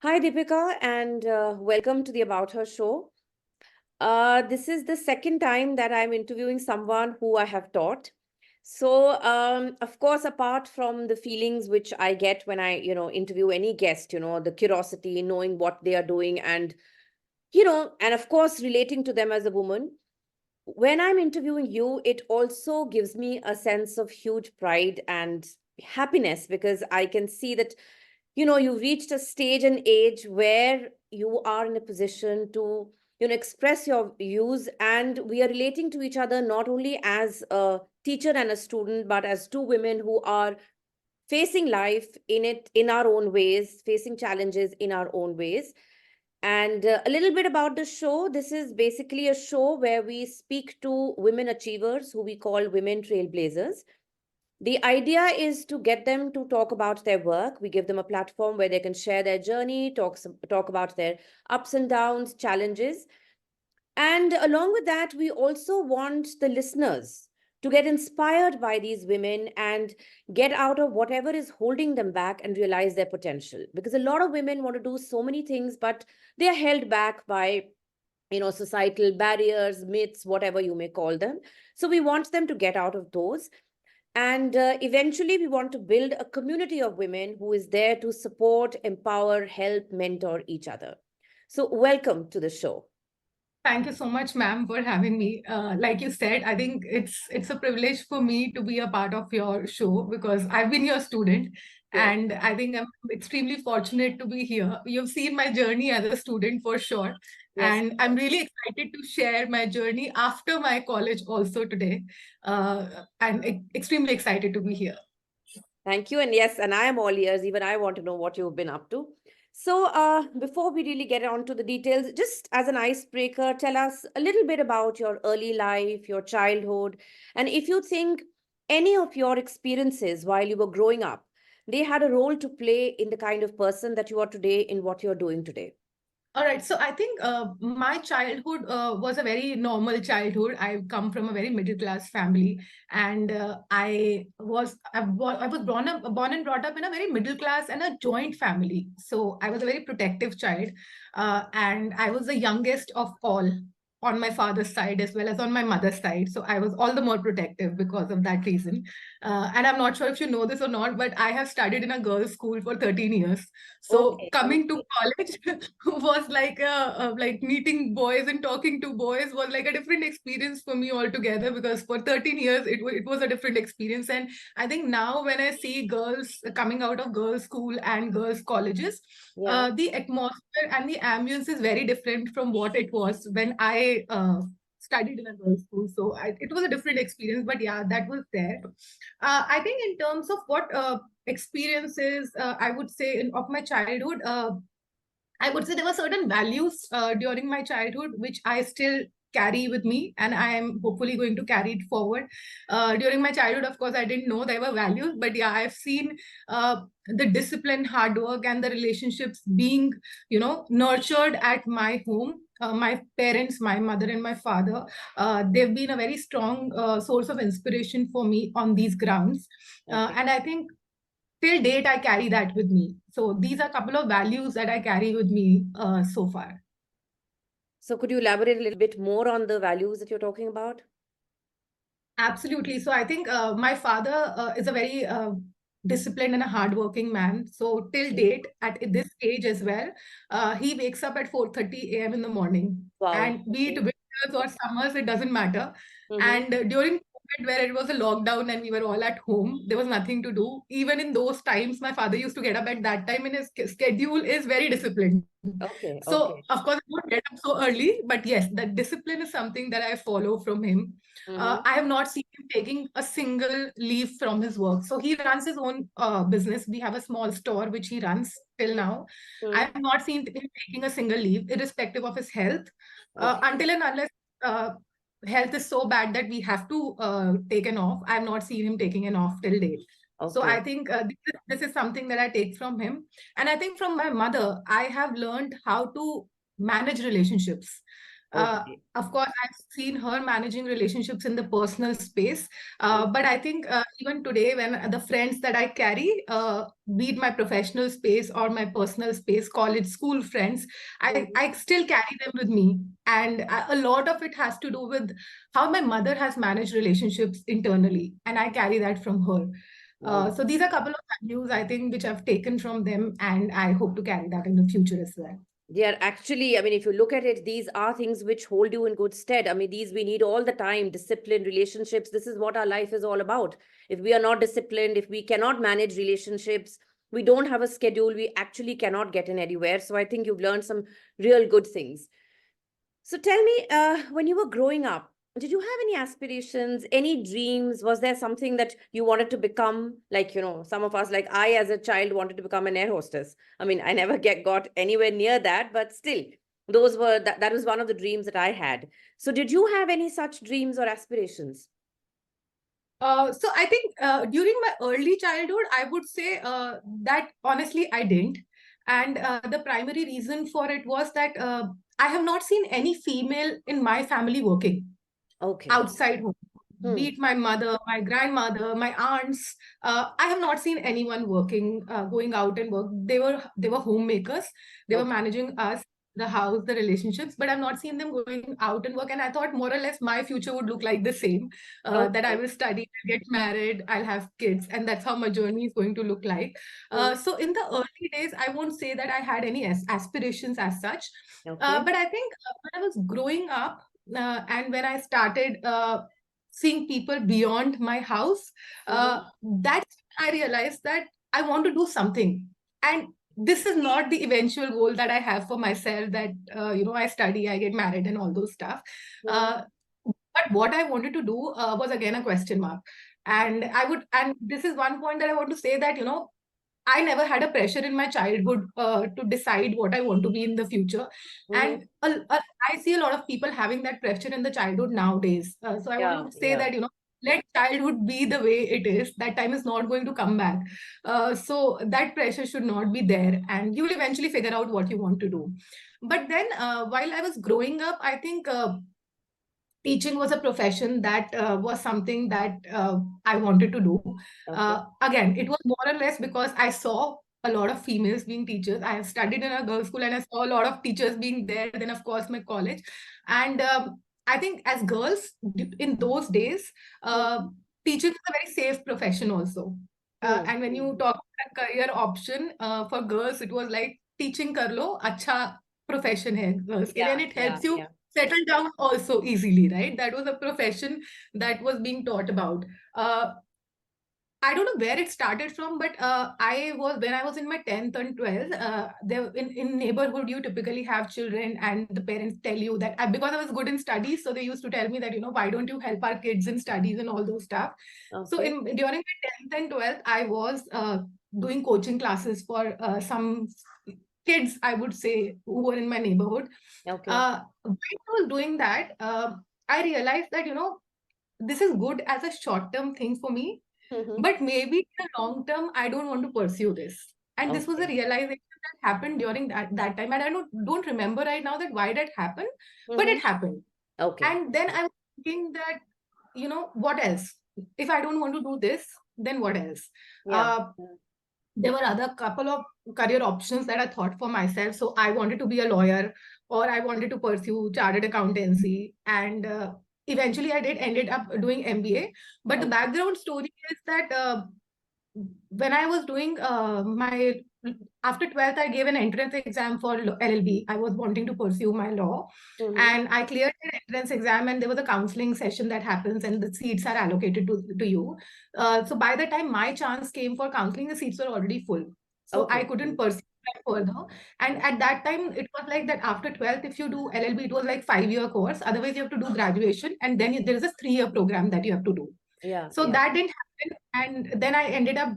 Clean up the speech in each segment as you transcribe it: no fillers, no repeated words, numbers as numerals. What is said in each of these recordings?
Hi, Deepika, and welcome to the About Her show. This is the second time that I'm interviewing someone who I have taught. So, of course, apart from the feelings which I get when I, interview any guest, the curiosity, knowing what they are doing, and, and of course, relating to them as a woman, when I'm interviewing you, it also gives me a sense of huge pride and happiness because I can see that you've reached a stage and age where you are in a position to express your views, and we are relating to each other not only as a teacher and a student but as two women who are facing life in our own ways, facing challenges in our own ways. And a little bit about the show. This is basically a show where we speak to women achievers who we call women trailblazers. The idea is to get them to talk about their work. We give them a platform where they can share their journey, talk about their ups and downs, challenges. And along with that, we also want the listeners to get inspired by these women and get out of whatever is holding them back and realize their potential. Because a lot of women want to do so many things, but they are held back by societal barriers, myths, whatever you may call them. So we want them to get out of those, and eventually, we want to build a community of women who is there to support, empower, help, mentor each other. So, welcome to the show. Thank you so much, ma'am, for having me. Like you said, I think it's a privilege for me to be a part of your show because I've been your student, Yes, and I think I'm extremely fortunate to be here. You've seen my journey as a student for sure, yes. and I'm really excited to share my journey after my college also today. I'm extremely excited to be here. Thank you. And yes, and I am all ears. Even I want to know what you've been up to. So, before we really get on to the details, just as an icebreaker, tell us a little bit about your early life, your childhood, and if you think any of your experiences while you were growing up, they had a role to play in the kind of person that you are today, in what you're doing today. All right, so I think my childhood was a very normal childhood. I come from a very middle class family, and I was born and brought up in a very middle class and a joint family. So I was a very protective child, and I was the youngest of all on my father's side as well as on my mother's side. So I was all the more protective because of that reason. And I'm not sure if you know this or not, but I have studied in a girls' school for 13 years. So Okay, coming to amazing. college was like meeting boys and talking to boys was like a different experience for me altogether, because for 13 years it was a different experience. And I think now when I see girls coming out of girls' school and girls' colleges, Yeah. the atmosphere and the ambience is very different from what it was when I studied in a girls' school. So it was a different experience, but yeah, that was there. I think in terms of what experiences I would say of my childhood, I would say there were certain values during my childhood which I still carry with me, and I am hopefully going to carry it forward. During my childhood, of course, I didn't know there were values, but yeah, I've seen the discipline, hard work, and the relationships being, nurtured at my home. My parents, my mother and my father, they've been a very strong source of inspiration for me on these grounds. Okay. And I think till date I carry that with me. So these are a couple of values that I carry with me so far. So, could you elaborate a little bit more on the values that you're talking about? Absolutely. So I think my father is a very disciplined and a hardworking man. So till Mm. date, at this age as well, he wakes up at 4:30 a.m. in the morning. Wow. And be it Okay. winters or summers, it doesn't matter. Mm-hmm. And during COVID, where it was a lockdown and we were all at home, there was nothing to do. Even in those times, my father used to get up at that time, and his schedule is very disciplined. Okay. So, Okay. of course, I don't get up so early, but yes, that discipline is something that I follow from him. Mm-hmm. I have not seen him taking a single leave from his work. So he runs his own business. We have a small store which he runs till now. I Mm-hmm. have not seen him taking a single leave, irrespective of his health, Okay. until and unless uh, health is so bad that we have to take an off. I have not seen him taking an off till date. So Okay. I think this is something that I take from him. And I think from my mother, I have learned how to manage relationships. Okay. Of course, I've seen her managing relationships in the personal space. But I think even today, when the friends that I carry, be it my professional space or my personal space, college, school friends, Mhm. I still carry them with me. And a lot of it has to do with how my mother has managed relationships internally. And I carry that from her. Okay. So these are a couple of values I think which I've taken from them, and I hope to carry that in the future as well. They are actually, I mean, if you look at it, these are things which hold you in good stead. I mean, these we need all the time: discipline, relationships. This is what our life is all about. If we are not disciplined, if we cannot manage relationships, we don't have a schedule, we actually cannot get in anywhere. So I think you've learned some real good things. So tell me, when you were growing up, did you have any aspirations, any dreams? Was there something that you wanted to become? Like, some of us, like I as a child wanted to become an air hostess. I mean, I never got anywhere near that, but still, that was one of the dreams that I had. So did you have any such dreams or aspirations? So I think during my early childhood, I would say that honestly I didn't. And the primary reason for it was that I have not seen any female in my family working Okay. outside home. Be Hmm. it my mother, my grandmother, my aunts. I have not seen anyone working, going out and work. They were homemakers. They were Okay. managing us, the house, the relationships. But I've not seen them going out and work. And I thought more or less my future would look like the same. That I Okay. will study, I'll get married, I'll have kids, and that's how my journey is going to look like. Hmm. So in the early days, I won't say that I had any aspirations as such. Okay. But I think when I was growing up, and when I started seeing people beyond my house, Mm-hmm. that's when I realized that I want to do something. And this is not the eventual goal that I have for myself, that I study, I get married, and all those stuff. Hmm. Uh, but what I wanted to do was again a question mark. And this is one point that I want to say, that I never had a pressure in my childhood to decide what I want to be in the future. Mm-hmm. And I see a lot of people having that pressure in the childhood nowadays. So I Yeah. want to say Yeah. that, let childhood be the way it is. That time is not going to come back. So that pressure should not be there. And you will eventually figure out what you want to do. But then while I was growing up, I think teaching was a profession that was something that I wanted to do. Okay. Again, it was more or less because I saw a lot of females being teachers. I have studied in a girls' school and I saw a lot of teachers being there. Then, of course, my college. And I think as girls in those days, Mm-hmm. teaching is a very safe profession also. And when you talk about a career option for girls, it was like teaching kar lo, acha profession hai girls ke liye, Yeah. and it Yeah. helps you Yeah. settle down also easily, right? That was a profession that was being taught about. Uh, I don't know where it started from, but when I was in my 10th and 12th, there in neighborhood, you typically have children and the parents tell you that because I was good in studies, so they used to tell me that, why don't you help our kids in studies and all those stuff. So Okay. during my 10th and 12th, I was doing coaching classes for some kids, I would say, who were in my neighborhood. Okay. When I was doing that, I realized that, this is good as a short-term thing for me, Mm-hmm. but maybe in the long term, I don't want to pursue this. And this was a Okay. realization that happened during that time. And I don't remember right now that why that happened, but Mm-hmm. it happened. Okay. And then I was thinking that, what else? If I don't want to do this, then what else? Yeah. Uh, there were other couple of career options that I thought for myself. So I wanted to be a lawyer, or I wanted to pursue chartered accountancy. And eventually I did ended up doing MBA. But the Okay. background story is that when I was doing my after 12th, I gave an entrance exam for LLB. I was wanting to pursue my law, Mm-hmm. and I cleared the entrance exam. And there was a counseling session that happens, and the seats are allocated to you. So by the time my chance came for counseling, the seats were already full. So I Okay. couldn't pursue that further. And at that time, it was like that after 12th, if you do LLB, it was like 5-year course. Otherwise, you have to do graduation, and then there is a 3-year program that you have to do. Yeah. So Yeah. that didn't happen. And then I ended up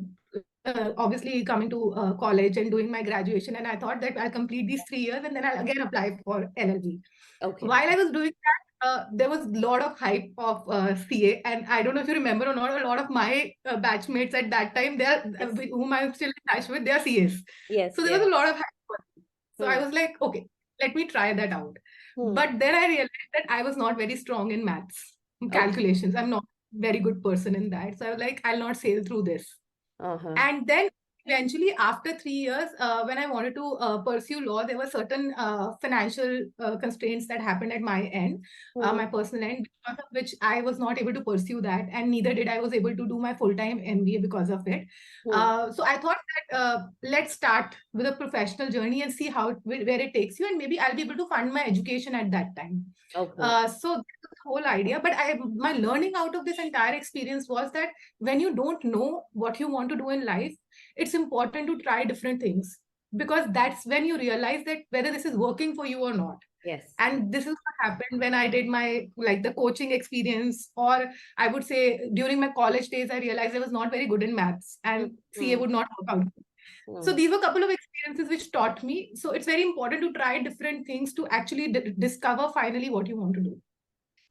obviously coming to college and doing my graduation. And I thought that I'll complete these 3 years and then I'll again apply for LLB. Okay. While I was doing that, there was a lot of hype of CA. And I don't know if you remember or not, a lot of my batchmates at that time, Yes. whom I'm still in touch with, they are CAs. Yes. So there was Yeah. a lot of hype for me. So I Hmm. was like, okay, let me try that out. Hmm. But then I realized that I was not very strong in maths, Okay. calculations. I'm not a very good person in that. So I was like, I'll not sail through this. Uh-huh. And then eventually, after 3 years, when I wanted to pursue law, there were certain financial constraints that happened at my end, Hmm. my personal end, because of which I was not able to pursue that, and neither did I was able to do my full-time MBA because of it. Hmm. So I thought that let's start with a professional journey and see how where it takes you, and maybe I'll be able to fund my education at that time. Okay. So that was the whole idea. But my learning out of this entire experience was that when you don't know what you want to do in life, it's important to try different things, because that's when you realize that whether this is working for you or not. Yes. And this is what happened when I did my like the coaching experience, or I would say during my college days, I realized I was not very good in maths Hmm. and CA Hmm. would not work out. So Hmm. these were a couple of experiences which taught me. So it's very important to try different things to actually discover finally what you want to do.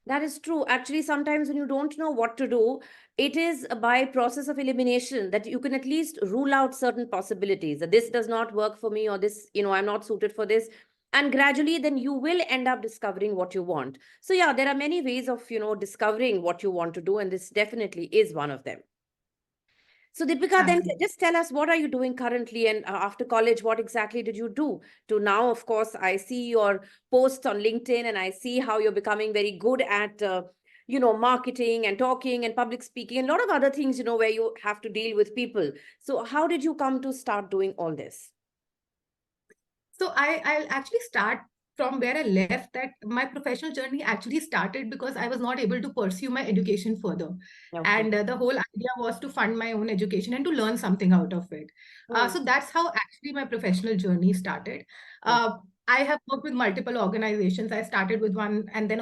That is true. Actually, sometimes when you don't know what to do, it is by process of elimination that you can at least rule out certain possibilities that this does not work for me, or this, I'm not suited for this. And gradually, then you will end up discovering what you want. So, yeah, there are many ways of, discovering what you want to do. And this definitely is one of them. So, Deepika, then Absolutely. just tell us, what are you doing currently? And after college, what exactly did you do? To now, of course, I see your posts on LinkedIn and I see how you're becoming very good at, marketing and talking and public speaking and a lot of other things, where you have to deal with people. So, how did you come to start doing all this? So I'll actually start from where I left, that my professional journey actually started because I was not able to pursue my education further. Okay. And the whole idea was to fund my own education and to learn something out of it. Hmm. So that's how actually my professional journey started. Okay. I have worked with multiple organizations. I started with one and then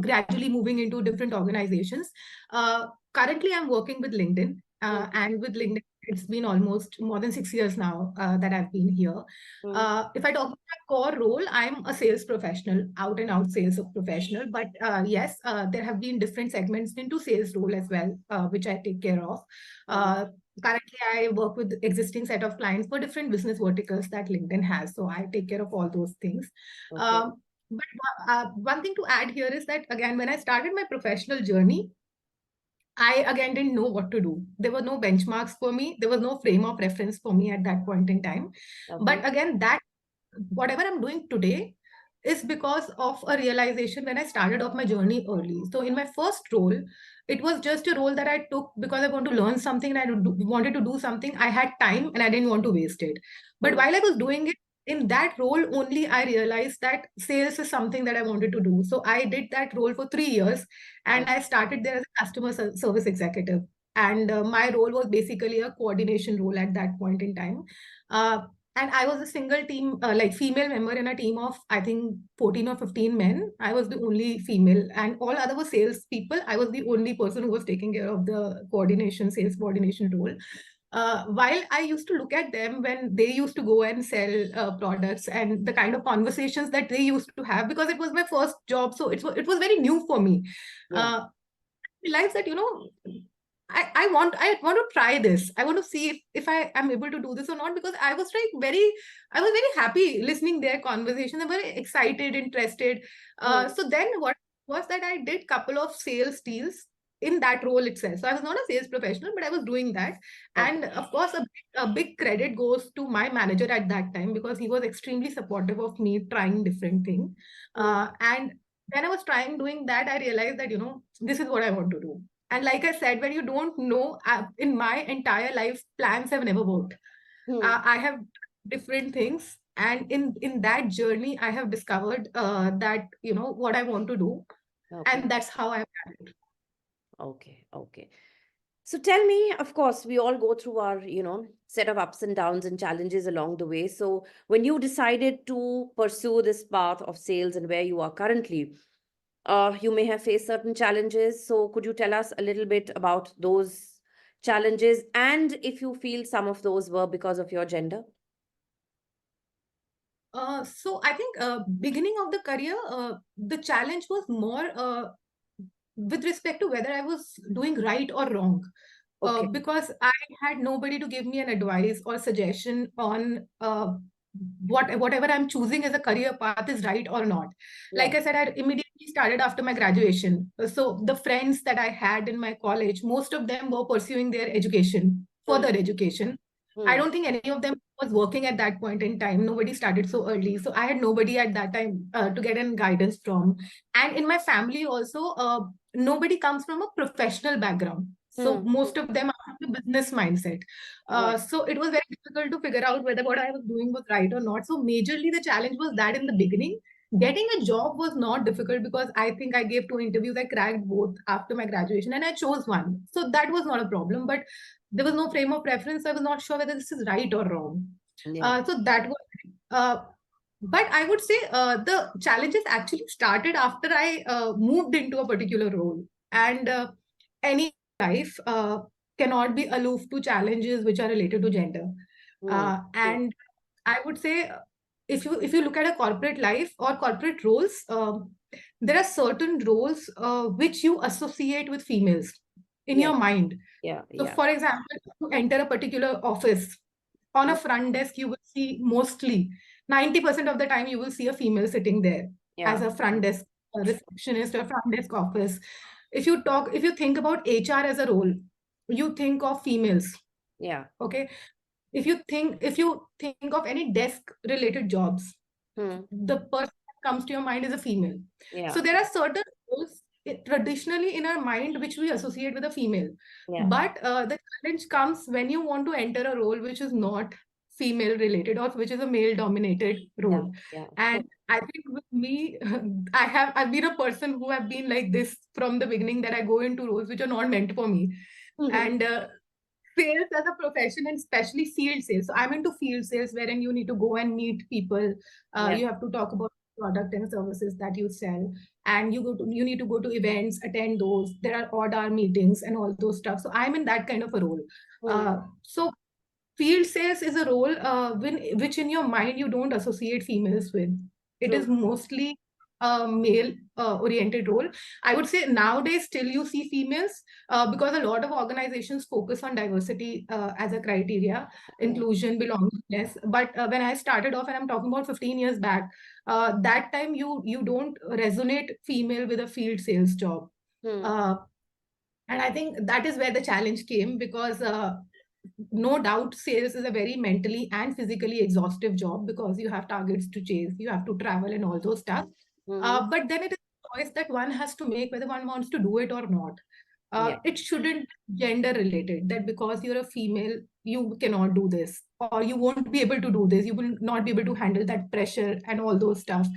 gradually moving into different organizations. Currently, I'm working with LinkedIn. Hmm. And with LinkedIn, it's been almost more than 6 years now that I've been here. Hmm. If I talk about my core role, I'm a sales professional, out and out sales professional. But yes, there have been different segments into sales role as well, which I take care of. Hmm. Uh, Currently, I work with existing set of clients for different business verticals that LinkedIn has. So I take care of all those things. Okay. But one thing to add here is that, again, when I started my professional journey, I again didn't know what to do. There were no benchmarks for me. There was no frame of reference for me at that point in time. Okay. But again, that whatever I'm doing today is because of a realization when I started off my journey early. So in my first role, it was just a role that I took because I want to learn something and wanted to do something. I had time and I didn't want to waste it. But Hmm. while I was doing it, in that role only, I realized that sales is something that I wanted to do. So I did that role for 3 years, and I started there as a customer service executive. And my role was basically a coordination role at that point in time. Uh, and I was a single team, like female member in a team of, I think, 14 or 15 men. I was the only female, and all other were sales people. I was the only person who was taking care of the coordination, sales coordination role. While I used to look at them when they used to go and sell products, and the kind of conversations that they used to have, because it was my first job, so it was very new for me. Yeah. Uh, Realize that I want to try this. I want to see if I am able to do this or not, because I was very happy listening their conversations. I'm very excited, interested. Hmm. So then what was that I did couple of sales deals in that role itself. So I was not a sales professional, but I was doing that. Okay. And of course, a big credit goes to my manager at that time, because he was extremely supportive of me trying different things. Hmm. And when I was trying doing that, I realized that, this is what I want to do. And like I said, when you don't know, in my entire life, plans have never worked. Hmm. I have different things. And in that journey, I have discovered that, what I want to do. Okay. And that's how I. Okay. Okay. So tell me, of course, we all go through our, set of ups and downs and challenges along the way. So when you decided to pursue this path of sales and where you are currently, you may have faced certain challenges. So could you tell us a little bit about those challenges and if you feel some of those were because of your gender? So I think beginning of the career, the challenge was more with respect to whether I was doing right or wrong. Okay. Because I had nobody to give me an advice or suggestion on whatever I'm choosing as a career path is right or not. Like Yeah. I said, I immediately started after my graduation. So the friends that I had in my college, most of them were pursuing their education, Hmm. further education. I Hmm. don't think any of them was working at that point in time. Nobody started so early, so I had nobody at that time to get in guidance from. And in my family also, nobody comes from a professional background, so Hmm. most of them are the business mindset. Right. So it was very difficult to figure out whether what I was doing was right or not. So majorly the challenge was that in the beginning, getting a job was not difficult because I think I gave 2 interviews, I cracked both after my graduation and I chose one. So that was not a problem, but there was no frame of reference. So I was not sure whether this is right or wrong. Yeah. So that was, uh, but I would say the challenges actually started after I moved into a particular role. And any life cannot be aloof to challenges which are related to gender. Hmm. True. And I would say, if you look at a corporate life or corporate roles, there are certain roles which you associate with females in Yeah. your mind. Yeah. So, Yeah. for example, if you enter a particular office, on a Hmm. front desk, you will see mostly 90% of the time you will see a female sitting there as Yeah. a front desk receptionist or front desk office. If you think about HR as a role, you think of females. Yeah. Okay. If you think of any desk related jobs, Hmm. the person that comes to your mind is a female. Yeah. So there are certain roles traditionally in our mind which we associate with a female. Yeah. But the challenge comes when you want to enter a role which is not female related or which is a male dominated Yeah. role. Yeah. And I think with me, I've been a person who have been like this from the beginning, that I go into roles which are not meant for me. And sales as a profession, and especially field sales. So I'm into field sales, wherein you need to go and meet people. Yeah. You have to talk about product and services that you sell, and you need to go to events, attend those. There are odd hour meetings and all those stuff. So I'm in that kind of a role. Hmm. So field sales is a role which in your mind you don't associate females with. It is True. mostly a male oriented role. I would say nowadays still you see females because a lot of organizations focus on diversity as a criteria, Yeah. inclusion, belongingness. But when I started off, and I'm talking about 15 years back, that time you don't resonate female with a field sales job. Hmm. Uh, and I think that is where the challenge came, because no doubt sales is a very mentally and physically exhaustive job, because you have targets to chase, you have to travel and all those stuff. Hmm. But then it is a choice that one has to make whether one wants to do it or not. Yeah. It shouldn't gender related, that because you're a female you cannot do this, or you won't be able to do this, you will not be able to handle that pressure and all those stuff.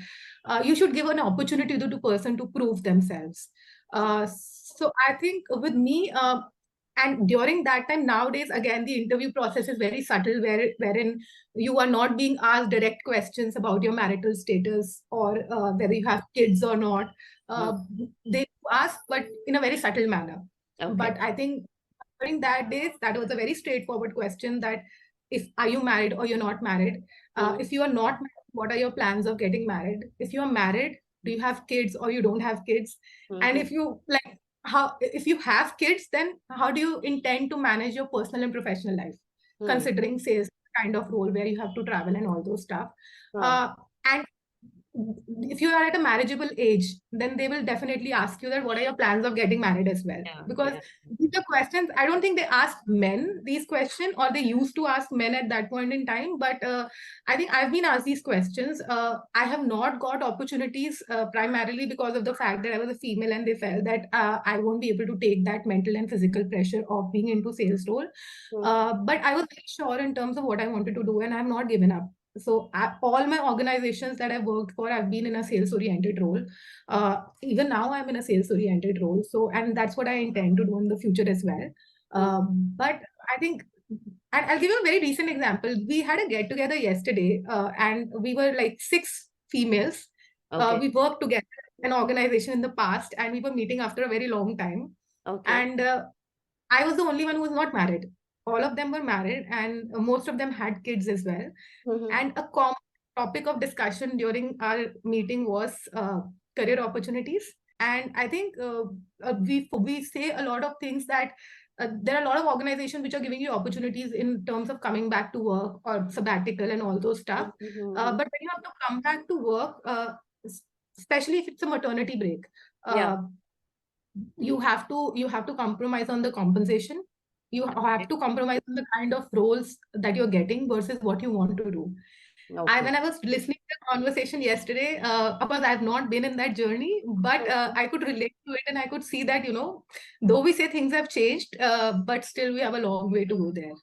You should give an opportunity to the person to prove themselves. So I think with me, and during that time, nowadays again the interview process is very subtle, wherein you are not being asked direct questions about your marital status, or whether you have kids or not. Hmm. uh, they ask, but in a very subtle manner. Okay. But I think during that days, that was a very straightforward question, that if are you married or you're not married. Hmm. If you are not married, what are your plans of getting married? If you are married, do you have kids or you don't have kids? And Hmm. if you like, how if you have kids, then how do you intend to manage your personal and professional life, Hmm. considering sales kind of role where you have to travel and all those stuff. Huh. And if you are at a marriageable age, then they will definitely ask you that what are your plans of getting married as well. Yeah. Because Yeah. these are questions, I don't think they ask men these questions, or they used to ask men at that point in time. But I think I've been asked these questions. I have not got opportunities primarily because of the fact that I was a female, and they felt that I won't be able to take that mental and physical pressure of being into sales role. Hmm. But I was very sure in terms of what I wanted to do, and I have not given up. So all my organizations that I've worked for, I've been in a sales oriented role. Even now, I'm in a sales oriented role. So, and that's what I intend to do in the future as well. Hmm. But I think, and I'll give you a very recent example. We had a get together yesterday, and we were like 6 females. Okay. We worked together in an organization in the past, and we were meeting after a very long time. Okay. And I was the only one who was not married. All of them were married, and most of them had kids as well. Hmm. And a common topic of discussion during our meeting was career opportunities. And I think we say a lot of things that there are a lot of organizations which are giving you opportunities in terms of coming back to work or sabbatical and all those stuff. Mm-hmm. But when you have to come back to work, especially if it's a maternity break, Yeah. you have to compromise on the compensation. You have Okay. to compromise on the kind of roles that you're getting versus what you want to do. When Okay. I was listening to the conversation yesterday, of course, I have not been in that journey, but Mhm. I could relate to it and I could see that, though we say things have changed, but still we have a long way to go there.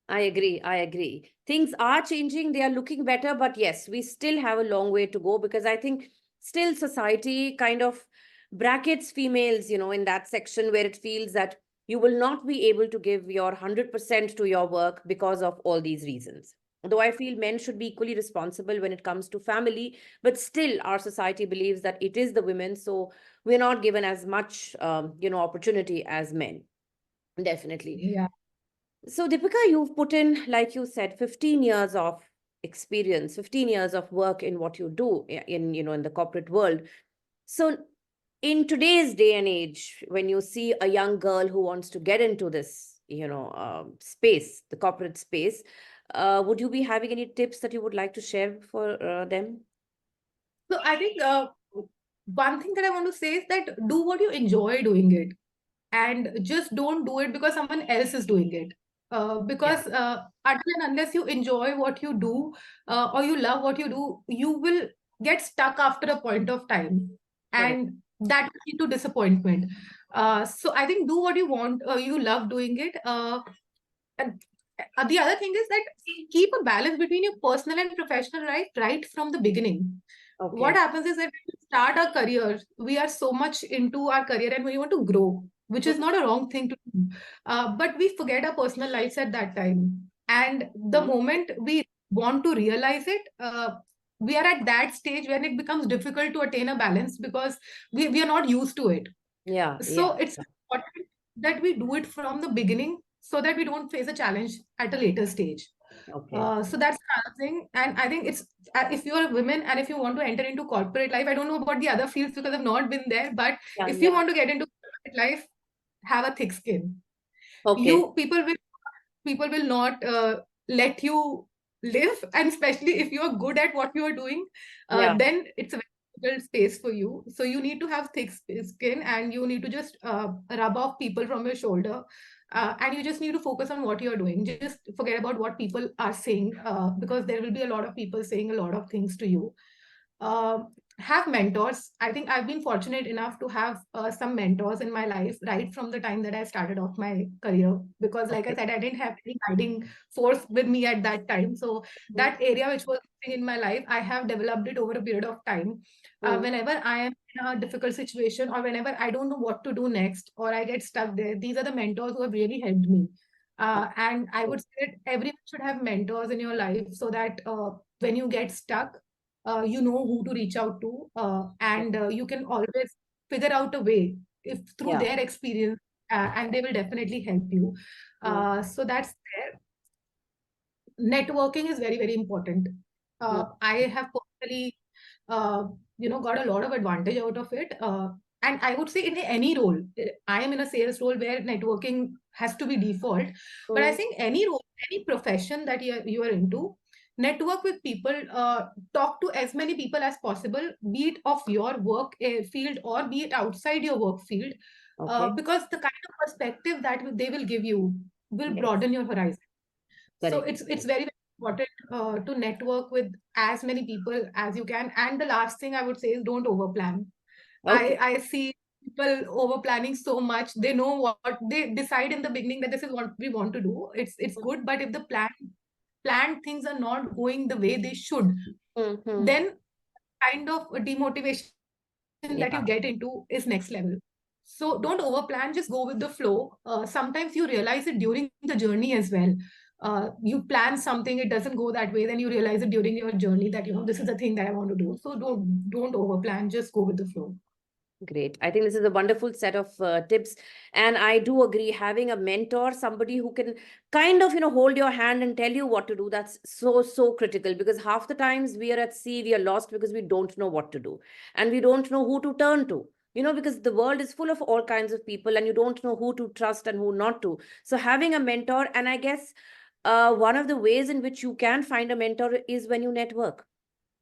I agree. I agree. Things are changing. They are looking better, but yes, we still have a long way to go because I think still society kind of brackets females, in that section where it feels that you will not be able to give your 100% to your work because of all these reasons. Though I feel men should be equally responsible when it comes to family, but still our society believes that it is the women, so we're not given as much, opportunity as men. Definitely. Yeah. So, Deepika, you've put in, like you said, 15 years of experience, 15 years of work in what you do in the corporate world. So, in today's day and age, when you see a young girl who wants to get into this, space, the corporate space, would you be having any tips that you would like to share for them? So I think one thing that I want to say is that do what you enjoy doing it, and just don't do it because someone else is doing it. Yeah, Because until and unless you enjoy what you do, or you love what you do, you will get stuck after a point of time, correct. and that will lead to disappointment. So I think do what you want, you love doing it. And the other thing is that keep a balance between your personal and professional life right from the beginning. What Okay. happens is that when we start our career, we are so much into our career and we want to grow, which is not a wrong thing to do. But we forget our personal lives at that time. And the Mhm. moment we want to realize it, we are at that stage when it becomes difficult to attain a balance because we are not used to it. Yeah, yeah. So it's important that we do it from the beginning so that we don't face a challenge at a later stage. Okay. So that's another thing. And I think it's if you're a woman and if you want to enter into corporate life, I don't know about the other fields because I've not been there, but Yeah, if you yeah. want to get into corporate life, have a thick skin. Okay. You people will not let you live, and especially if you're good at what you're doing, Yeah. then it's a very difficult space for you. So you need to have thick skin, and you need to just rub off people from your shoulder, and you just need to focus on what you're doing. Just forget about what people are saying, because there will be a lot of people saying a lot of things to you. uh, have mentors. I think I've been fortunate enough to have some mentors in my life right from the time that I started off my career. Because, like I Okay. said, I didn't have any guiding force with me at that time. So, Mhm. that area which was in my life, I have developed it over a period of time. Mm. Whenever I am in a difficult situation, or whenever I don't know what to do next, or I get stuck there, these are the mentors who have really helped me. And I would say that everyone should have mentors in your life so that when you get stuck, you know who to reach out to, and you can always figure out a way if through Yeah. their experience, and they will definitely help you. Mm. So that's there. Networking is very, very important. Mm. I have personally, got a lot of advantage out of it. And I would say in any role, I am in a sales role where networking has to be default. But I Mm. think any role, any profession that you are into, network with people, talk to as many people as possible, be it of your work field or be it outside your work field, Okay. because the kind of perspective that they will give you will Yes. broaden your horizon. So Correct. it's very, very important to network with as many people as you can. And the last thing I would say is don't overplan. Okay. I see people over planning so much. They know what they decide in the beginning that this is what we want to do. It's good, but if the planned things are not going the way they should, Mm-hmm. then kind of a demotivation that you get into Yeah. is next level. So don't overplan, just go with the flow. Sometimes you realize it during the journey as well. You plan something, it doesn't go that way, then you realize it during your journey that this is the thing that I want to do. So don't overplan, just go with the flow. Great. I think this is a wonderful set of tips. And I do agree, having a mentor, somebody who can kind of, hold your hand and tell you what to do, that's so, so critical because half the times we are at sea, we are lost because we don't know what to do and we don't know who to turn to. because the world is full of all kinds of people and you don't know who to trust and who not to. So having a mentor, and I guess one of the ways in which you can find a mentor is when you network.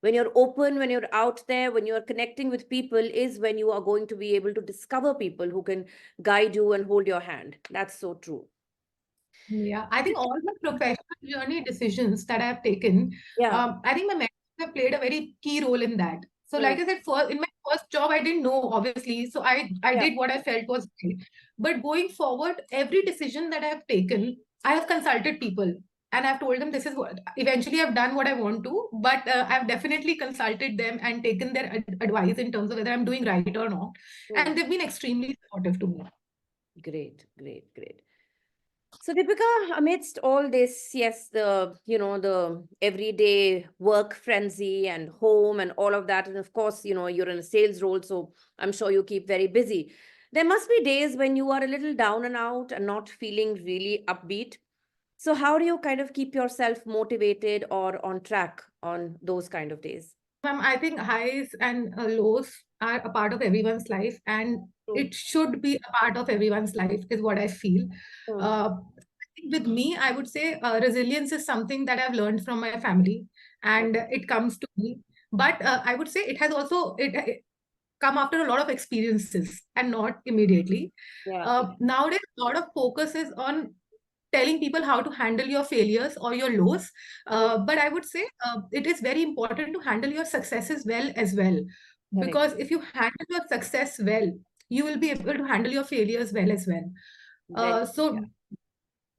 When you're open, when you're out there, when you're connecting with people, is when you are going to be able to discover people who can guide you and hold your hand. That's so true. Yeah, I think all my professional journey decisions that I've taken, Yeah. I think my mentors have played a very key role in that. So, Hmm. like I said, in my first job, I didn't know, obviously. So I Yeah. did what I felt was right. But going forward, every decision that I've taken, I have consulted people and I've told them this is what eventually I've done what I want to, but I've definitely consulted them and taken their advice in terms of whether I'm doing right or not. Hmm. And they've been extremely supportive to me. Great, great, great. So, Deepika, amidst all this, yes, the everyday work frenzy and home and all of that, and of course, you're in a sales role, so I'm sure you keep very busy. There must be days when you are a little down and out and not feeling really upbeat. So, how do you kind of keep yourself motivated or on track on those kind of days? I think highs and lows are a part of everyone's life, and Mm, it should be a part of everyone's life, is what I feel. mm, I think with me, I would say resilience is something that I've learned from my family, mm. and it comes to me. But I would say it has also it come after a lot of experiences and not immediately. Yeah. Nowadays, a lot of focus is on telling people how to handle your failures or your lows. Mm, But I would say it is very important to handle your successes well as well. correct. Because if you handle your success well, you will be able to handle your failures well as well. Very. Yeah. So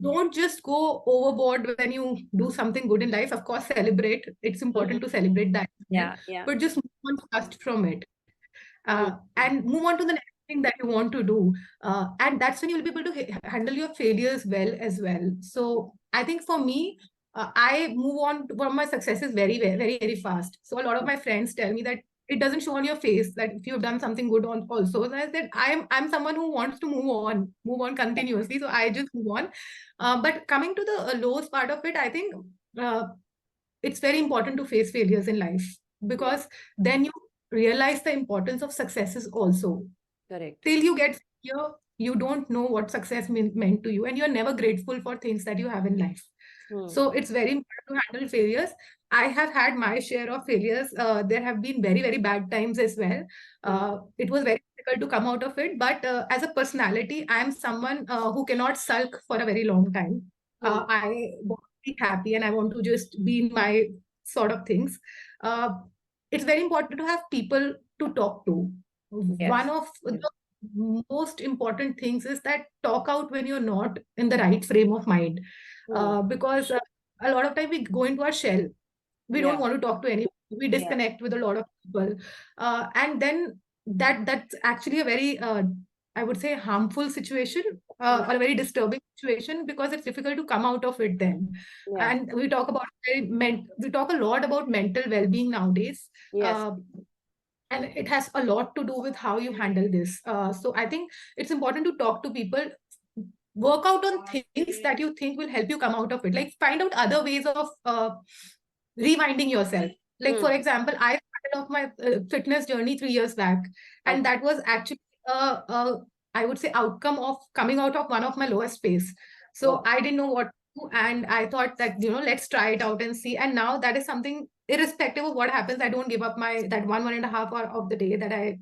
don't just go overboard when you do something good in life. Of course, celebrate. It's Mhm. important to celebrate that, Yeah. Yeah. but just move on fast from it Mm, and move on to the next thing that you want to do. And that's when you'll be able to handle your failures well as well. So I think for me, I move on from my successes very fast. So a lot of my friends tell me that it doesn't show on your face that if you've done something good on also. So I said I'm someone who wants to move on continuously. So I just move on. But coming to the lows part of it, I think uh, it's very important to face failures in life, yeah. because then you realize the importance of successes also. Correct. Till you get here, you don't know what success meant to you, and you're never grateful for things that you have in life. Hmm. So it's very important to handle failures. I have had my share of failures. There have been very bad times as well. Hmm. It was very difficult to come out of it. But as a personality, I am someone who cannot sulk for a very long time. Hmm. I want to be happy and I want to just be in my sort of things. Uh, it's very important to have people to talk to. One Yes. of Yes. the most important things is that talk out when you're not in the right frame of mind, Hmm. because a lot of time we go into our shell. We don't Yeah. want to talk to anyone. We Yeah. disconnect with a lot of people, and then that's actually a very I would say harmful situation, Hmm. or a very disturbing situation, because it's difficult to come out of it then. Yeah. And we talk a lot about mental well-being nowadays. Yes. uh, and it has a lot to do with how you handle this. So I think it's important to talk to people, work out on things that you think will help you come out of it, like find out other ways of rewinding yourself. Like Hmm. for example, I started off my fitness journey 3 years back, and Okay. that was actually I would say outcome of coming out of one of my lowest phase. So Wow. I didn't know what to do, and I thought that let's try it out and see. And now that is something, irrespective of what happens, I don't give up my that 1.5 hour of the day that I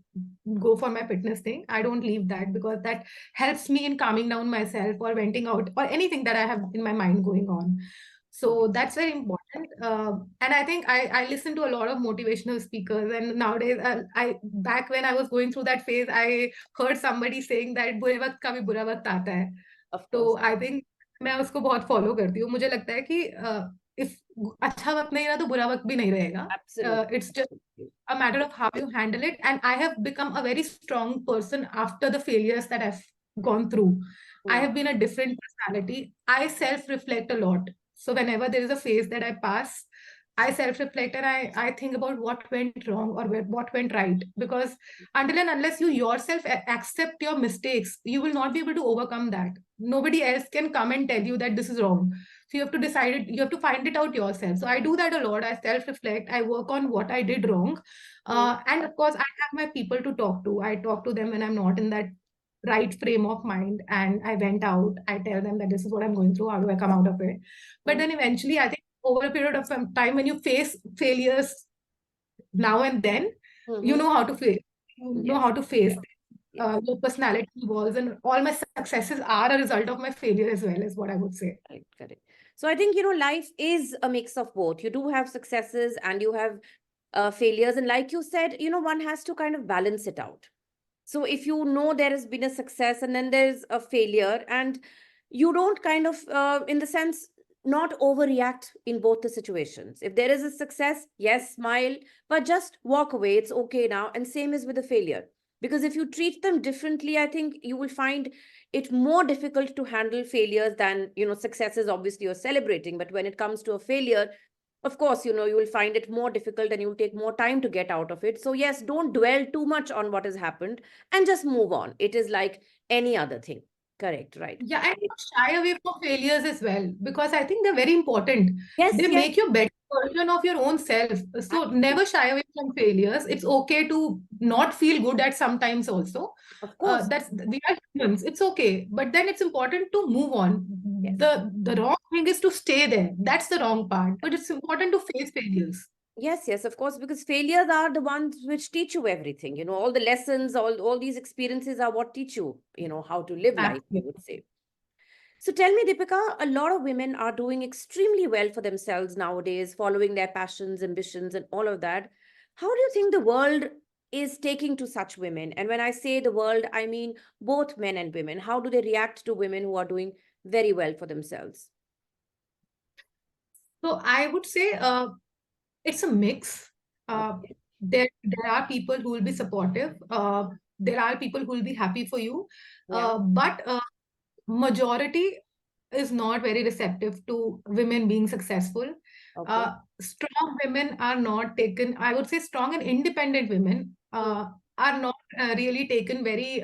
go for my fitness thing. I don't leave that, because that helps me in calming down myself or venting out or anything that I have in my mind going on. So that's very important. And I think I listen to a lot of motivational speakers. And nowadays, I back when I was going through that phase, I heard somebody saying that बुरे वक्त का भी बुरा वक्त आता है. Of तो course. I think मैं उसको बहुत फॉलो करती हूँ. मुझे लगता है कि इफ अच्छा वक्त नहीं रहा तो बुरा वक्त भी नहीं रहेगा. Absolutely. It's just Absolutely. a matter of how you handle it. And I have become a very strong person after the failures that I've gone through. I Hmm. have been a different personality. I self reflect a lot. So whenever there is a phase that I pass, I self reflect and I think about what went wrong or what went right. Because until and unless you yourself accept your mistakes, you will not be able to overcome that. Nobody else can come and tell you that this is wrong. So you have to decide it, you have to find it out yourself. So I do that a lot. I self-reflect, I work on what I did wrong. Mm. And of course, I have my people to talk to. I talk to them when I'm not in that right frame of mind. And I went out, I tell them that this is what I'm going through, how do I come out of it? But Mm. then eventually, I think over a period of time, when you face failures now and then, you Mm-hmm. know how to face, you know Yes. how to face Yes. your personality evolves, and all my successes are a result of my failure as well, is what I would say. Correct, correct. So I think, life is a mix of both. You do have successes and you have failures. And like you said, one has to kind of balance it out. So if you know there has been a success and then there's a failure, and you don't kind of, in the sense, not overreact in both the situations. If there is a success, yes, smile, but just walk away. It's okay now. And same is with the failure. Because if you treat them differently, I think you will find it more difficult to handle failures than, successes. Obviously, you're celebrating. But when it comes to a failure, of course, you will find it more difficult and you'll take more time to get out of it. So, yes, don't dwell too much on what has happened and just move on. It is like any other thing. Correct, right? Yeah, and not shy away from failures as well, because I think they're very important. Yes, They yes, make you a better version of your own self. So absolutely. never shy away from failures. It's okay to not feel good at sometimes also. Of course. That's we are humans. It's okay, but then it's important to move on. Yes. The wrong thing is to stay there. That's the wrong part. But it's important to face failures. Yes, yes, of course, because failures are the ones which teach you everything. All the lessons, all these experiences are what teach you, how to live life, I would Absolutely. say. So tell me, Deepika, a lot of women are doing extremely well for themselves nowadays, following their passions, ambitions, and all of that. How do you think the world is taking to such women? And when I say the world, I mean both men and women. How do they react to women who are doing very well for themselves? So I would say it's a mix. Okay. There are people who will be supportive. There are people who will be happy for you. Yeah. But majority is not very receptive to women being successful. Okay. Strong women are not taken, I would say strong and independent women Hmm. are not really taken very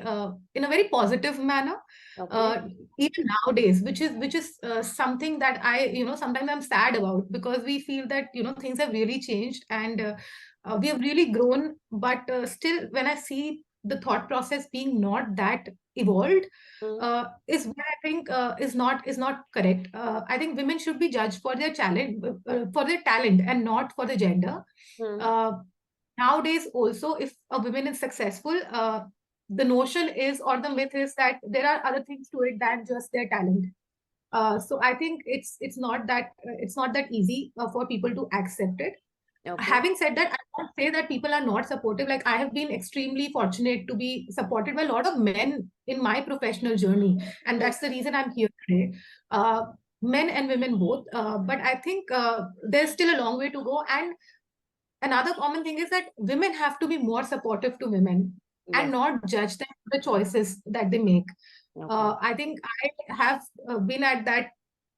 in a very positive manner. Okay. Uh, Even nowadays, which is something that I, sometimes I'm sad about, because we feel that, things have really changed, and we have really grown, but still when I see the thought process being not that evolved, Hmm. is what I think is not correct. I think women should be judged for their talent and not for the gender. Hmm. Uh, Nowadays, also, if a woman is successful, the notion is, or the myth is, that there are other things to it than just their talent. So I think it's not that easy for people to accept it. Okay. Having said that, I won't say that people are not supportive. Like, I have been extremely fortunate to be supported by a lot of men in my professional journey, and Hmm. that's the reason I'm here today. Uh, Men and women both. But I think there's still a long way to go. And another common thing is that women have to be more supportive to women and Yes. not judge them for the choices that they make. Okay. I think I have been at that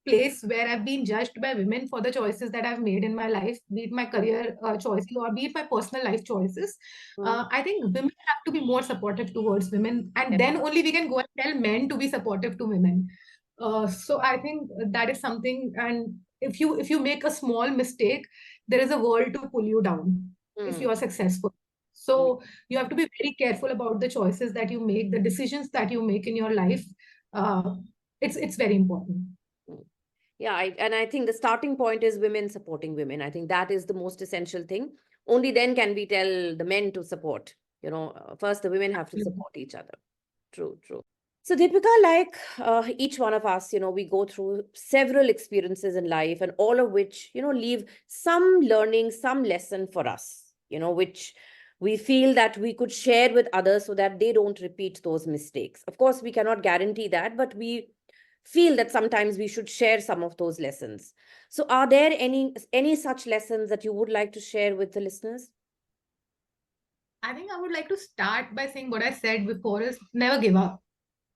place where I've been judged by women for the choices that I've made in my life, be it my career choices or be it my personal life choices. Hmm. I think women have to be more supportive towards women, and then only we can go and tell men to be supportive to women. So I think that is something, and if you make a small mistake, there is a world to pull you down if you Hmm. are successful. Hmm. So you have to be very careful about the choices that you make, the decisions that you make in your life. Uh, it's very important. Hmm. Yeah, and I think the starting point is women supporting women. I think that is the most essential thing. Only then can we tell the men to support. First the women have to Absolutely. support each other. True, true. So, Deepika, like each one of us, we go through several experiences in life, and all of which, leave some learning, some lesson for us, which we feel that we could share with others so that they don't repeat those mistakes. Of course, we cannot guarantee that, but we feel that sometimes we should share some of those lessons. So, are there any such lessons that you would like to share with the listeners? I think I would like to start by saying what I said before is never give up.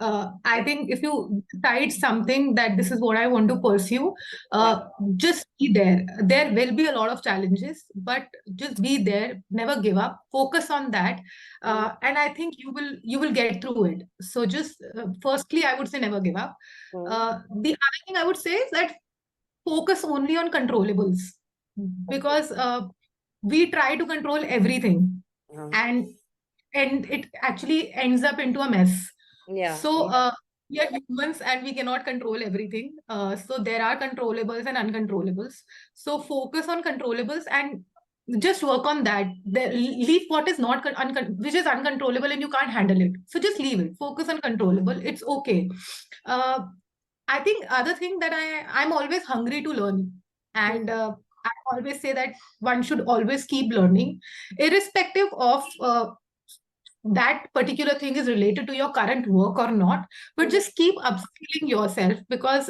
I think if you decide something that this is what I want to pursue, Yeah. just be there. There will be a lot of challenges, but just be there. Never give up. Focus on that, Mm. and I think you will get through it. So just firstly, I would say never give up. Mm. The other thing I would say is that focus only on controllables, because we try to control everything, Uh, and it actually ends up into a mess. yeah, So yeah, we are humans and we cannot control everything. So there are controllables and uncontrollables. So focus on controllables and just work on that. Leave what is not which is uncontrollable and you can't handle it. So just leave it. Focus on controllable. It's okay. Uh, I think other thing that I'm always hungry to learn, hmm, and I always say that one should always keep learning, irrespective of that particular thing is related to your current work or not. But mhm, just keep upskilling yourself, because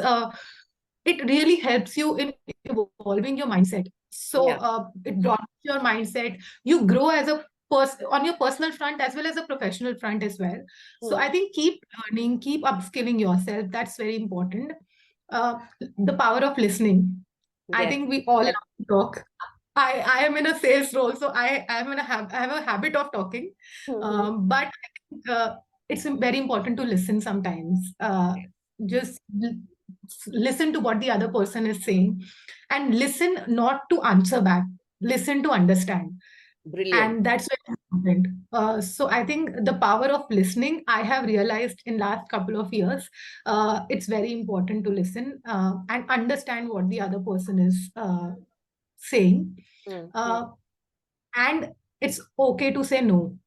it really helps you in evolving your mindset. So yeah, it broadens your mindset. You grow as a person on your personal front as well as a professional front as well. So hmm, I think keep learning, keep upskilling yourself. That's very important. Uh, the power of listening. I yes, think we all love to talk. I am in a sales role, so I have a habit of talking. mhm, But I think it's very important to listen sometimes. Just listen to what the other person is saying, and listen not to answer back, listen to understand. brilliant. And that's very important. So I think the power of listening, I have realized in last couple of years, it's very important to listen and understand what the other person is saying. Hmm, hmm, uh, and it's okay to say no.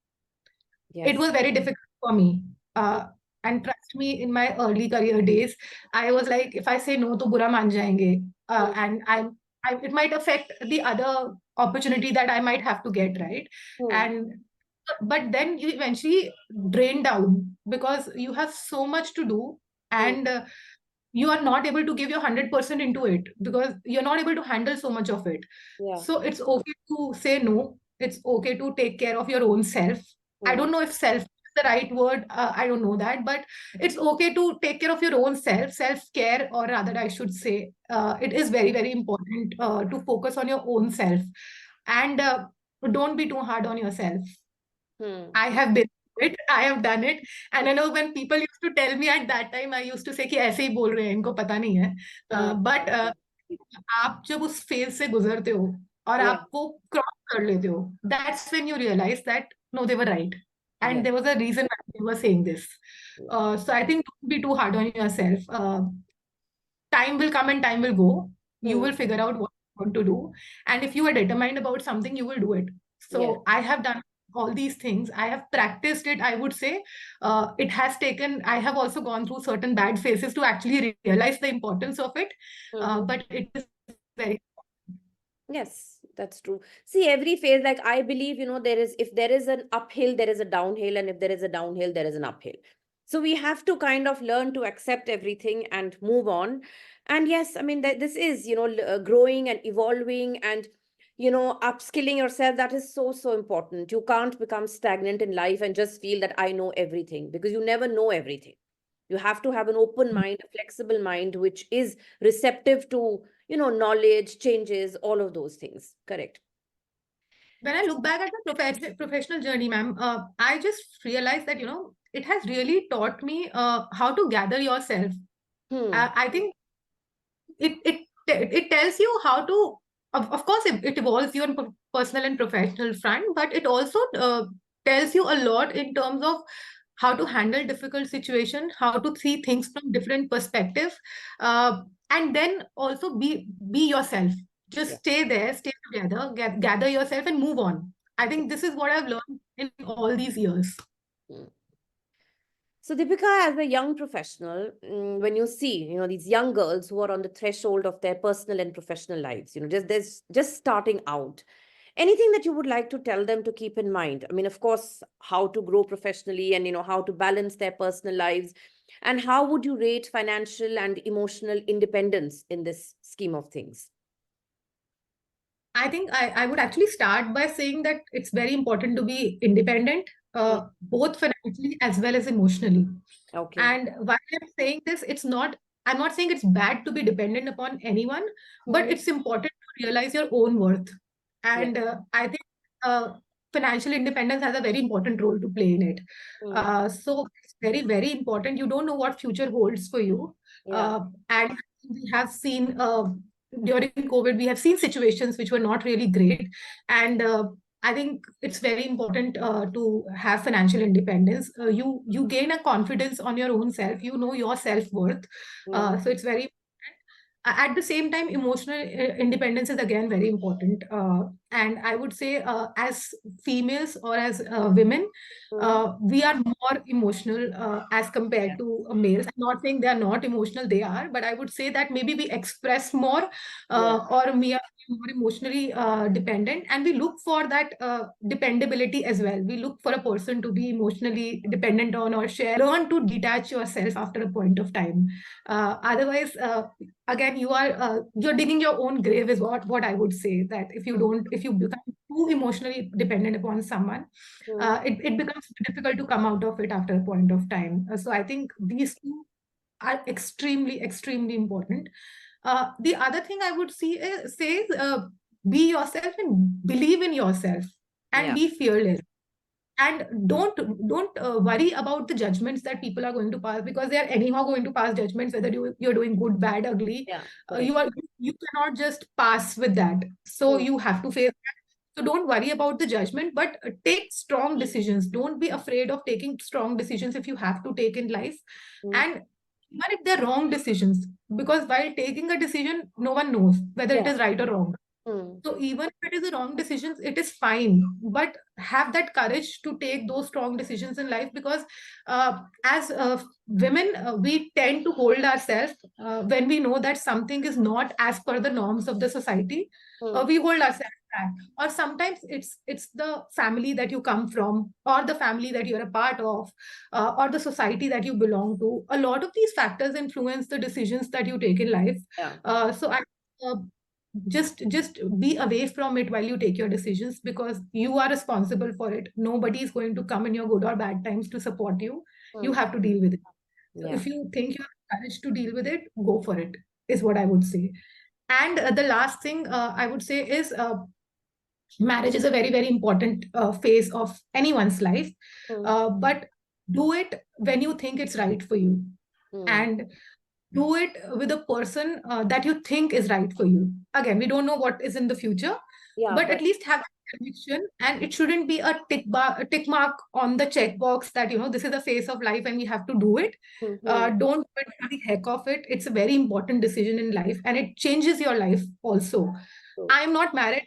It yes, was very difficult for me. Uh, and trust me, in my early career days, I was like, if I say no, to bura maan jayenge. hmm, And it might affect the other opportunity that I might have to get, right? hmm, And but then you eventually drain down because you have so much to do, hmm, and you are not able to give your 100% into it because you're not able to handle so much of it. yeah, So it's okay to say no. It's okay to take care of your own self. I hmm, don't know if self is the right word. I don't know that, but it's okay to take care of your own self, self-care, or rather, I should say, it is very, very important to focus on your own self, and don't be too hard on yourself. hmm, I have been through it. I have done it. And I know when people used to tell me at that time, I used to say कि ऐसे ही बोल रहे हैं, इनको पता नहीं है. But आप जब उस फेज से गुजरते हो और yeah, आप वो क्रॉस कर लेते हो, that's when you realize that no, they were right. And yeah, there was a reason why they were saying this. yeah, So I think don't be too hard on yourself. Time will come and time will go. You hmm, will figure out what you want to do. And if you are determined about something, you will do it. yes, So I have done all these things. I have practiced it, I would say. It has taken, I have also gone through certain bad phases to actually realize the importance of it. mhm. But it is very. Yes, that's true. See, every phase, like I believe, there is, if there is an uphill, there is a downhill, and if there is a downhill, there is an uphill. So we have to kind of learn to accept everything and move on. And yes, I mean, this is, growing and evolving and, upskilling yourself. That is so, so important. You can't become stagnant in life and just feel that I know everything because you never know everything. You have to have an open mind, a flexible mind, which is receptive to knowledge, changes, all of those things. Correct. When I look back at the professional journey, ma'am, I just realized that, it has really taught me how to gather yourself. Hmm. I think it tells you how to, of course it evolves you on personal and professional front, but it also tells you a lot in terms of how to handle difficult situation, how to see things from different perspectives, and then also be yourself. Just Yeah. stay there, stay together, gather yourself and move on. I think this is what I've learned in all these years. Hmm. So, Deepika, as a young professional, when you see, these young girls who are on the threshold of their personal and professional lives, just starting out, anything that you would like to tell them to keep in mind? I mean, of course, how to grow professionally and, how to balance their personal lives, and how would you rate financial and emotional independence in this scheme of things? I think I would actually start by saying that it's very important to be independent, Hmm. both financially as well as emotionally. Okay. And while I'm saying this, I'm not saying it's bad to be dependent upon anyone, but Hmm. it's important to realize your own worth. Yeah. And I think uh, financial independence has a very important role to play in it. Hmm. So it's very, very important. You don't know what future holds for you. Yeah. And we have seen during COVID, we have seen situations which were not really great. And I think it's very important to have financial independence. You gain a confidence on your own self. You know your self worth. Mm, So it's very at the same time, emotional independence is again very important. And I would say, as females or as women, mm, we are more emotional as compared to males. I'm not saying they are not emotional, they are, but I would say that maybe we express more, yeah. or we are more emotionally dependent, and we look for that dependability as well. We look for a person to be emotionally dependent on or share. Learn to detach yourself after a point of time. Otherwise, again, you're digging your own grave, is what I would say. That if you become too emotionally dependent upon someone, Mm, it becomes difficult to come out of it after a point of time. So I think these two are extremely important. The other thing I would say is, be yourself and believe in yourself and yeah. be fearless. And don't worry about the judgments that people are going to pass, because they are anyhow going to pass judgments, whether you're doing good, bad, ugly. Yeah. You Correct. are you cannot just pass with that, so Mm, you have to face that. So don't worry about the judgment, but take strong decisions. Don't be afraid of taking strong decisions if you have to take in life. mm, And even if they're wrong decisions, because while taking a decision, no one knows whether it yeah. is right or wrong. Mm, So even if it is a wrong decision, it is fine. But have that courage to take those strong decisions in life, because as women, we tend to hold ourselves when we know that something is not as per the norms of the society. mm, We hold ourselves back. Or sometimes it's the family that you come from, or the family that you're a part of, or the society that you belong to. A lot of these factors influence the decisions that you take in life. yeah. So I uh, just be away from it while you take your decisions, because you are responsible for it. Nobody is going to come in your good or bad times to support you. You Mm, have to deal with it. So yeah. if you think you have courage to deal with it, go for it, is what I would say. And the last thing I would say is, marriage is a very important phase of anyone's life, Mm, but do it when you think it's right for you, mm, and do it with a person that you think is right for you. Again, we don't know what is in the future, yeah. but at Correct. least have a conviction, and it shouldn't be a tick mark on the checkbox that this is the phase of life and we have to do it. Mm-hmm. Don't do it for the heck of it. It's a very important decision in life, and it changes your life also. True. I'm not married,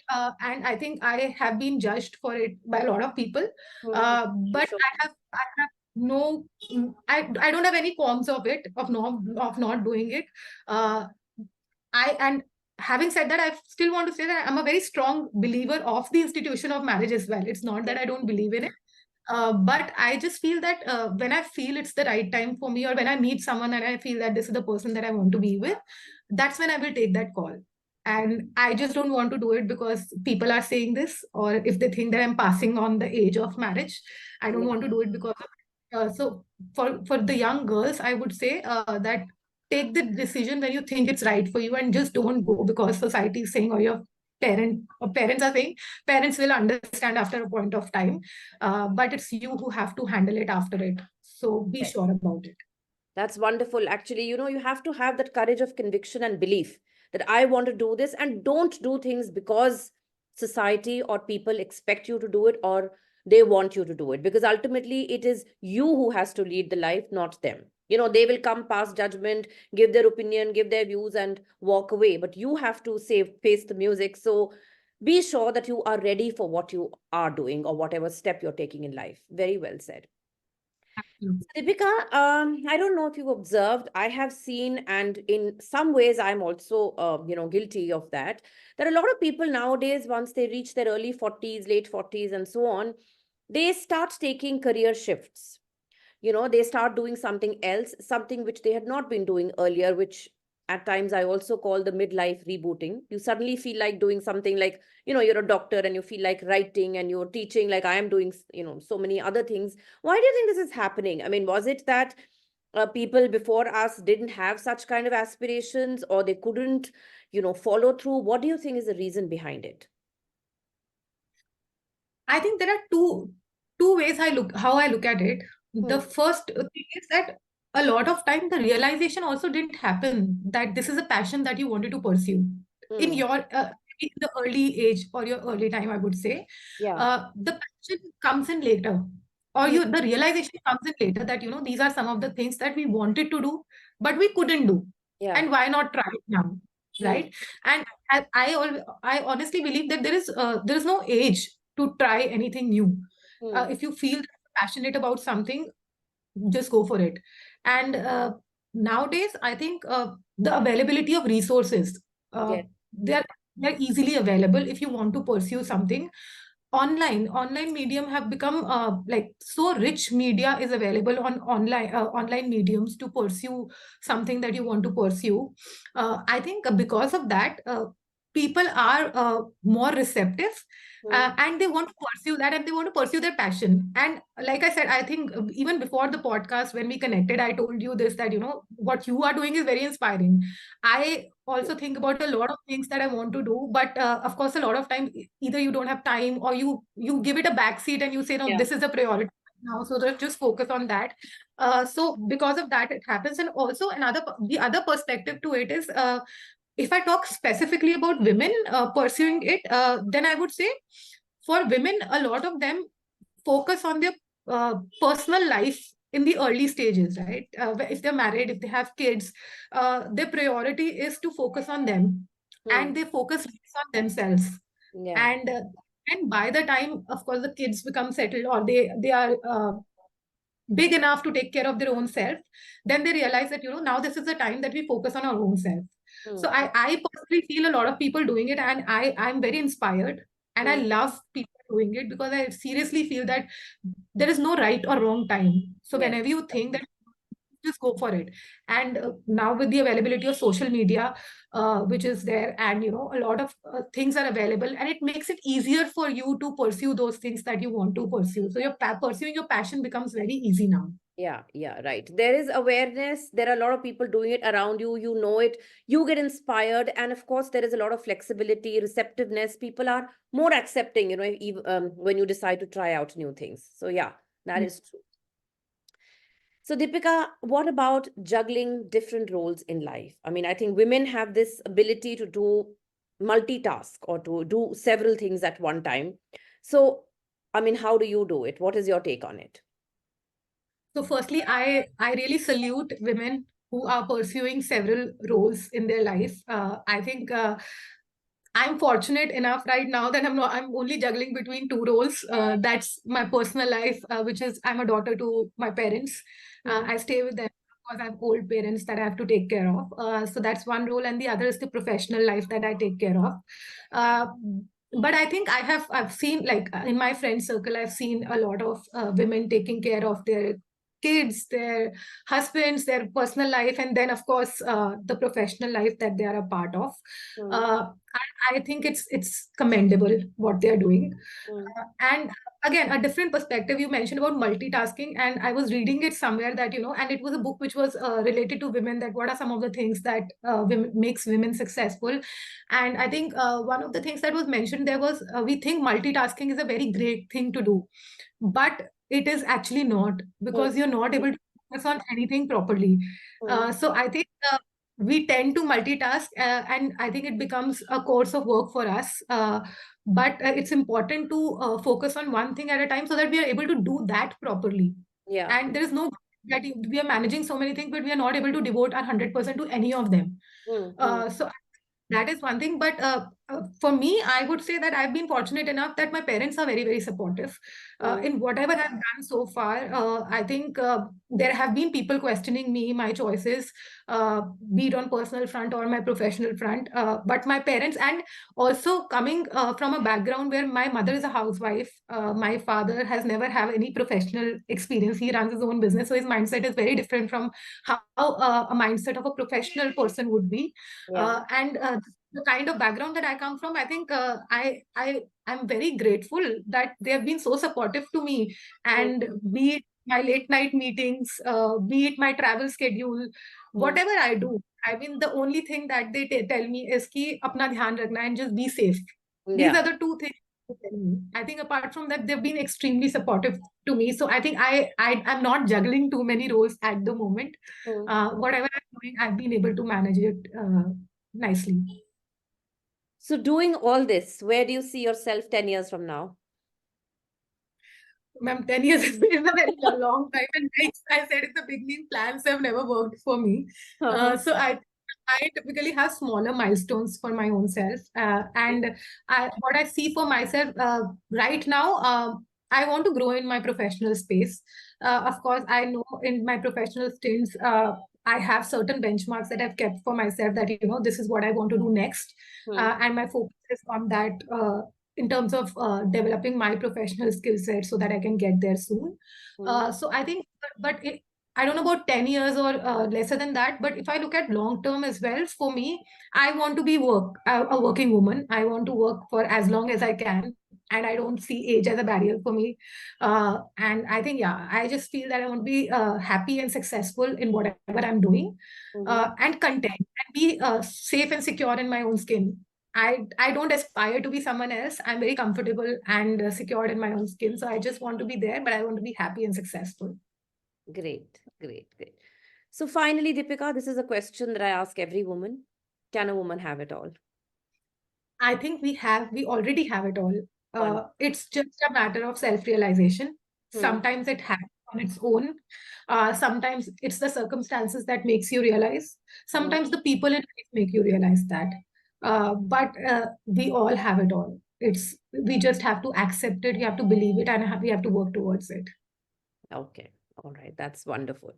and I think I have been judged for it by a lot of people. Mm-hmm. But Sure. I have no, I don't have any qualms of it, of not doing it. Uh, and having said that, I still want to say that I'm a very strong believer of the institution of marriage as well. It's not that Yeah. I don't believe in it. But I just feel that when I feel it's the right time for me, or when I meet someone and I feel that this is the person that I want to be with, that's when I will take that call. And I just don't want to do it because people are saying this, or if they think that I'm passing on the age of marriage. I don't Yeah. want to do it because of so for the young girls, I would say that take the decision when you think it's right for you, and just don't go because society is saying, or your parents are saying. Parents will understand after a point of time, but it's you who have to handle it after it. So be sure about it. That's wonderful. Actually, you have to have that courage of conviction and belief that I want to do this, and don't do things because society or people expect you to do it or they want you to do it. Because ultimately, it is you who has to lead the life, not them. They will come pass judgment, give their opinion, give their views, and walk away. But you have to say, face the music. So be sure that you are ready for what you are doing or whatever step you're taking in life. Very well said. Deepika, I don't know if you've observed, I have seen, and in some ways, I'm also, guilty of that. There are a lot of people nowadays, once they reach their early 40s, late 40s, and so on, they start taking career shifts. They start doing something else, something which they had not been doing earlier, which at times I also call the midlife rebooting. You suddenly feel like doing something like, you're a doctor and you feel like writing and you're teaching, like I am doing, so many other things. Why do you think this is happening? I mean, was it that people before us didn't have such kind of aspirations, or they couldn't, follow through? What do you think is the reason behind it? I think there are two ways how I look at it. The Hmm. first thing is that a lot of time the realization also didn't happen that this is a passion that you wanted to pursue. in Hmm. your in the early age or your early time, I would say, Yeah. the passion comes in later, or Hmm. the realization comes in later that these are some of the things that we wanted to do, but we couldn't do, Yeah. and why not try it now, Hmm. right? And I honestly believe that there is no age to try anything new. Hmm. If you feel passionate about something, just go for it. And nowadays, I think the availability of resources, uh, Yeah. they're they're easily available if you want to pursue something. Online medium have become like so rich. Media is available on online mediums to pursue something that you want to pursue. I think because of that, people are more receptive, Hmm. and they want to pursue that, and they want to pursue their passion. And like I said, I think even before the podcast, when we connected, I told you this, that what you are doing is very inspiring. I also think about a lot of things that I want to do, but of course, a lot of time either you don't have time, or you give it a backseat and you say, no, Yeah. this is a priority now, so just focus on that. So because of that, it happens. And also the other perspective to it is, if I talk specifically about women pursuing it, then I would say for women, a lot of them focus on their personal life in the early stages, right? If they're married, if they have kids, their priority is to focus on them, Hmm. and they focus less on themselves. Yeah. And by the time, of course, the kids become settled, or they are big enough to take care of their own self, then they realize that now this is the time that we focus on our own self. So Hmm. I personally feel a lot of people doing it, and I'm very inspired, and I Hmm. love people doing it, because I seriously feel that there is no right or wrong time. So Yes. whenever you think that, just go for it. And now with the availability of social media, which is there, and a lot of things are available, and it makes it easier for you to pursue those things that you want to pursue. So pursuing your passion becomes very easy now. Yeah, yeah, right. There is awareness. There are a lot of people doing it around you. You know it. You get inspired. And of course, there is a lot of flexibility, receptiveness. People are more accepting, when you decide to try out new things. So, yeah, that is true. So, Deepika, what about juggling different roles in life? I mean, I think women have this ability to do multitask or to do several things at one time. So, I mean, how do you do it? What is your take on it? So firstly, I really salute women who are pursuing several roles in their life. I think I'm fortunate enough right now that I'm only juggling between two roles. That's my personal life, which is I'm a daughter to my parents. Hmm. I stay with them because I have old parents that I have to take care of. So that's one role, and the other is the professional life that I take care of. Uh, but I think I've seen, like, in my friend circle, I've seen a lot of women taking care of their kids, their husbands, their personal life, and then of course the professional life that they are a part of. Hmm. uh, I think it's commendable what they're doing. Hmm. And again, a different perspective. You mentioned about multitasking, and I was reading it somewhere that and it was a book which was related to women. That what are some of the things that makes women successful? And I think one of the things that was mentioned there was, we think multitasking is a very great thing to do, but it is actually not, Hmm. because you're not able to focus on anything properly. Hmm. So I think we tend to multitask, and I think it becomes a course of work for us. But it's important to focus on one thing at a time, so that we are able to do that properly. Yeah. And there is no that we are managing so many things, but we are not able to devote our 100% to any of them. Hmm. Hmm. So that is one thing. But for me, I would say that I've been fortunate enough that my parents are very, very supportive Hmm. in whatever I've done so far. I think there have been people questioning me, my choices, be it on personal front or my professional front. But my parents, and also coming from a background where my mother is a housewife, my father has never have any professional experience. He runs his own business, so his mindset is very different from how a mindset of a professional person would be. Yeah. And the kind of background that I come from, I think I'm very grateful that they have been so supportive to me. Hmm. And be it my late night meetings, be it my travel schedule, Hmm. whatever I do, I mean, the only thing that they tell me is ki apna dhyan rakhna and just be safe. These Yeah. are the two things they tell me. I think apart from that, they've been extremely supportive to me. So I think I'm not juggling too many roles at the moment. Hmm. Whatever I'm doing, I've been able to manage it nicely. So doing all this, where do you see yourself 10 years from now? Ma'am, 10 years is a very long time. And like I said in the beginning, plans have never worked for me. So I typically have smaller milestones for my own self. And what I see for myself right now, I want to grow in my professional space. Of course, I know in my professional stints, I have certain benchmarks that I've kept for myself that, this is what I want to do next. And my focus is on that in terms of developing my professional skill set so that I can get there soon. So I think, but I don't know about 10 years or lesser than that, but if I look at long term as well, for me, I want to be a working woman. I want to work for as long as I can. And I don't see age as a barrier for me. And I think, yeah, I just feel that I want to be happy and successful in whatever I'm doing and content and be safe and secure in my own skin. I don't aspire to be someone else. I'm very comfortable and secured in my own skin. So I just want to be there, but I want to be happy and successful. Great, great, great. So finally, Deepika, this is a question that I ask every woman. Can a woman have it all? I think we already have it all. It's just a matter of self-realization. Sometimes it happens on its own. Sometimes it's the circumstances that makes you realize. Sometimes the people in life make you realize that. But we all have it all. We just have to accept it. You have to believe it, and we have to work towards it. Okay. All right. That's wonderful.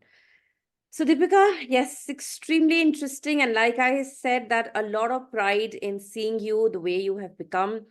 So Deepika, yes, extremely interesting. And like I said, that a lot of pride in seeing you the way you have become,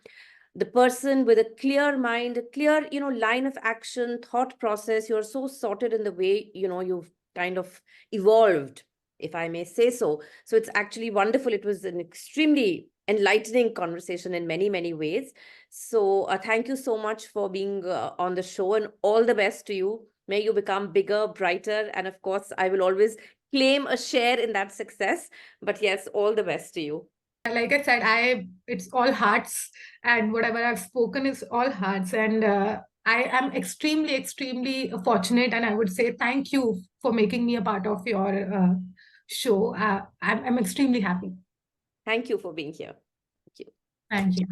the person with a clear mind, a clear, line of action, thought process. You're so sorted in the way, you've kind of evolved, if I may say so. So it's actually wonderful. It was an extremely enlightening conversation in many, many ways. So thank you so much for being on the show, and all the best to you. May you become bigger, brighter, and of course, I will always claim a share in that success. But yes, all the best to you. Like I said, it's all hearts, and whatever I've spoken is all hearts. And I am extremely, extremely fortunate, and I would say thank you for making me a part of your show. I'm extremely happy. Thank you for being here. Thank you. Thank you.